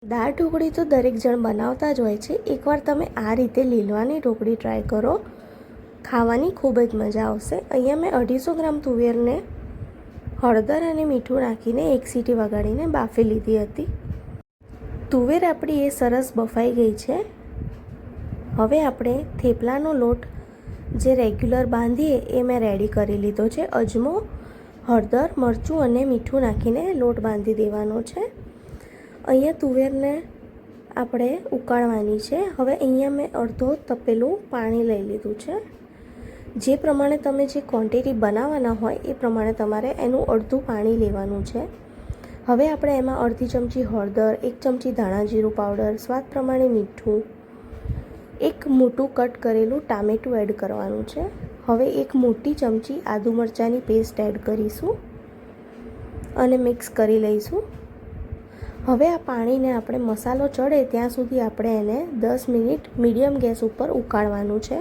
દાળ ઢોકળી તો દરેક જણ બનાવતા જ હોય છે. એકવાર તમે આ રીતે લીલવાની ઢોકળી ટ્રાય કરો, ખાવાની ખૂબ જ મજા આવશે. અહીંયા મેં 250 ગ્રામ તુવેરને હળદર અને મીઠું નાખીને એક સીટી વગાડીને બાફી લીધી હતી. તુવેર આપણી એ સરસ બફાઈ ગઈ છે. હવે આપણે થેપલાનો લોટ જે રેગ્યુલર બાંધીએ એ મેં રેડી કરી લીધો છે. અજમો, હળદર, મરચું અને મીઠું નાખીને લોટ બાંધી દેવાનો છે. અહીંયા તુવેરને આપણે ઉકાળવાની છે. હવે અહીંયા મેં અડધો તપેલું પાણી લઈ લીધું છે. જે પ્રમાણે તમે જે ક્વોન્ટિટી બનાવવાના હોય એ પ્રમાણે તમારે એનું અડધું પાણી લેવાનું છે. હવે આપણે એમાં અડધી ચમચી હળદર, 1 ચમચી ધાણા જીરું પાવડર, સ્વાદ પ્રમાણે મીઠું, એક મોટું કટ કરેલું ટામેટું એડ કરવાનું છે. હવે એક મોટી ચમચી આદુ મરચાંની પેસ્ટ એડ કરીશું અને મિક્સ કરી લઈશું. હવે આ પાણીને આપણે મસાલો ચડે ત્યાં સુધી આપણે એને 10 મિનિટ મીડિયમ ગેસ ઉપર ઉકાળવાનું છે.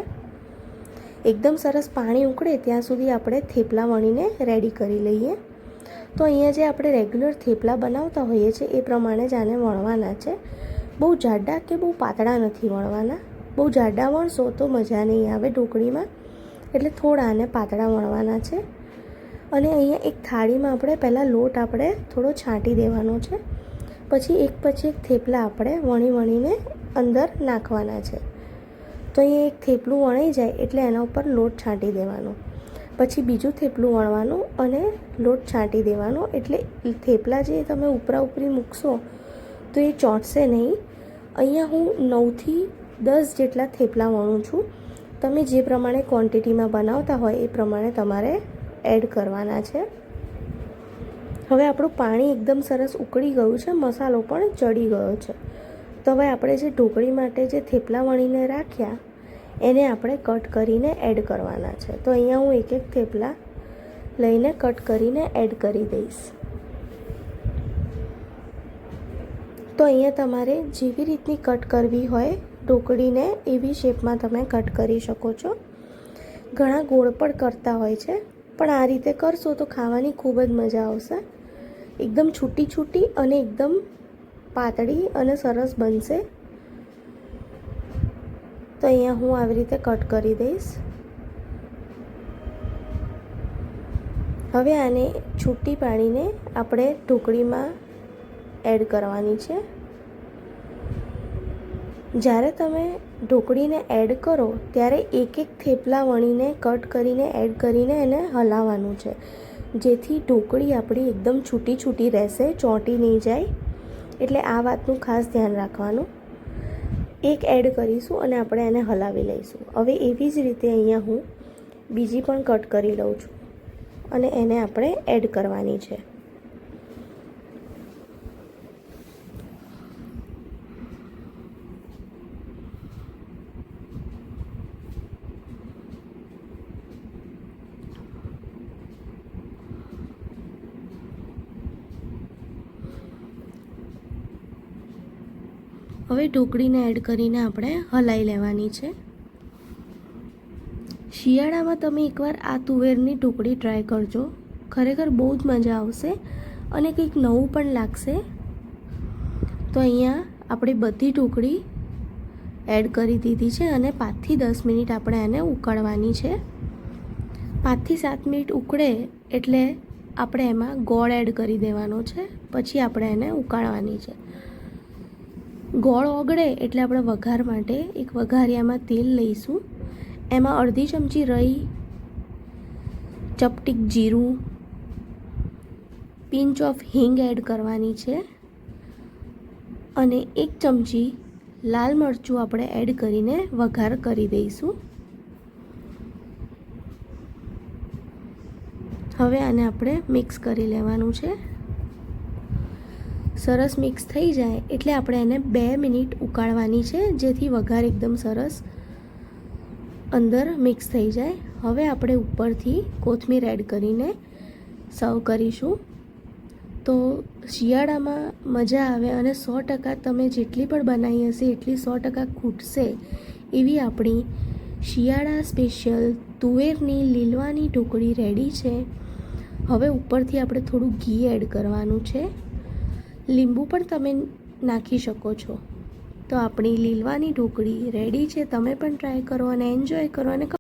એકદમ સરસ પાણી ઉકળે ત્યાં સુધી આપણે થેપલા વણીને રેડી કરી લઈએ. તો અહીંયા જે આપણે રેગ્યુલર થેપલા બનાવતા હોઈએ છીએ એ પ્રમાણે જ આને વણવાના છે. બહુ જાડા કે બહુ પાતળા નથી વણવાના. બહુ જાડા વણશો તો મજા નહીં આવે ઢોકળીમાં, એટલે થોડા આને પાતળા વણવાના છે. અને અહીંયા એક થાળીમાં આપણે પહેલાં લોટ આપણે થોડો છાંટી દેવાનો છે. પછી એક થેપલા આપણે વણીને અંદર નાખવાના છે. તો અહીંયા એક થેપલું વણાઈ જાય એટલે એના ઉપર લોટ છાંટી દેવાનો. પછી બીજું થેપલું વણવાનું અને લોટ છાંટી દેવાનો, એટલે થેપલા જે તમે ઉપરી મૂકશો તો એ ચોંટશે નહીં. અહીંયા હું 9થી 10 જેટલા થેપલા વણું છું. તમે જે પ્રમાણે ક્વોન્ટિટીમાં બનાવતા હોય એ પ્રમાણે તમારે એડ કરવાના છે. હવે આપણું પાણી એકદમ સરસ ઉકળી ગયું છે, મસાલો પણ ચડી ગયો છે. તો હવે આપણે જે ઢોકળી માટે જે થેપલા વણીને રાખ્યા એને આપણે કટ કરીને એડ કરવાના છે. તો અહીંયા હું એક થેપલા લઈને કટ કરીને એડ કરી દઈશ. તો અહીંયા તમારે જેવી રીતની કટ કરવી હોય ઢોકળીને એવી શેપમાં તમે કટ કરી શકો છો. ઘણા ગોળ પણ કરતા હોય છે, પણ આ રીતે કરશો તો ખાવાની ખૂબ જ મજા આવશે. એકદમ છૂટી અને એકદમ પાતળી અને સરસ બનશે. તો અહીંયા હું આવી રીતે કટ કરી દઈશ. હવે આને છૂટી પાડીને આપણે ઢોકળીમાં એડ કરવાની છે. જ્યારે તમે ઢોકળીને એડ કરો ત્યારે એક થેપલા વણીને કટ કરીને એડ કરીને એને હલાવવાનું છે, જેથી ઢોકળી આપણી એકદમ છૂટી રહેશે, ચોંટી નહીં જાય. એટલે આ વાતનું ખાસ ધ્યાન રાખવાનું. એક એડ કરીશું અને આપણે એને હલાવી લઈશું. હવે એવી જ રીતે અહીંયા હું બીજી પણ કટ કરી લઉં છું અને એને આપણે એડ કરવાની છે. હવે ઢોકળીને એડ કરીને આપણે હલાવી લેવાની છે. શિયાળામાં તમે એકવાર આ તુવેરની ઢોકળી ટ્રાય કરજો. ખરેખર બહુ જ મજા આવશે અને કંઈક નવું પણ લાગશે. તો અહીંયા આપણે બધી ઢોકળી એડ કરી દીધી છે અને 5 થી 10 મિનિટ આપણે એને ઉકાળવાની છે. 5 થી 7 મિનિટ ઉકળે એટલે આપણે એમાં ગોળ એડ કરી દેવાનો છે. પછી આપણે એને ઉકાળવાની છે. ગોળ ઓગળે એટલે આપણે વઘાર માટે એક વઘારિયામાં તેલ લઈશું. એમાં અડધી ચમચી રાઈ, ચપટીક જીરું, પિંચ ઓફ હિંગ એડ કરવાની છે અને 1 ચમચી લાલ મરચું આપણે એડ કરીને વઘાર કરી દઈશું. હવે આને આપણે મિક્સ કરી લેવાનું છે. સરસ મિક્સ થઈ જાય એટલે આપણે એને 2 મિનિટ ઉકાળવાની છે, જેથી વઘાર એકદમ સરસ અંદર મિક્સ થઈ જાય. હવે આપણે ઉપરથી કોથમીર એડ કરીને સર્વ કરીશું. તો શિયાળામાં મજા આવે અને 100% તમે જેટલી પણ બનાવી હશે એટલી 100% ખૂટશે એવી આપણી શિયાળા સ્પેશિયલ તુવેરની લીલવાની ઢોકળી રેડી છે. હવે ઉપરથી આપણે થોડું ઘી એડ કરવાનું છે. લીંબુ પણ તમે નાખી શકો છો. તો આપણી લીલવાની ઢોકળી રેડી છે. તમે પણ ટ્રાય કરો અને એન્જોય કરો અને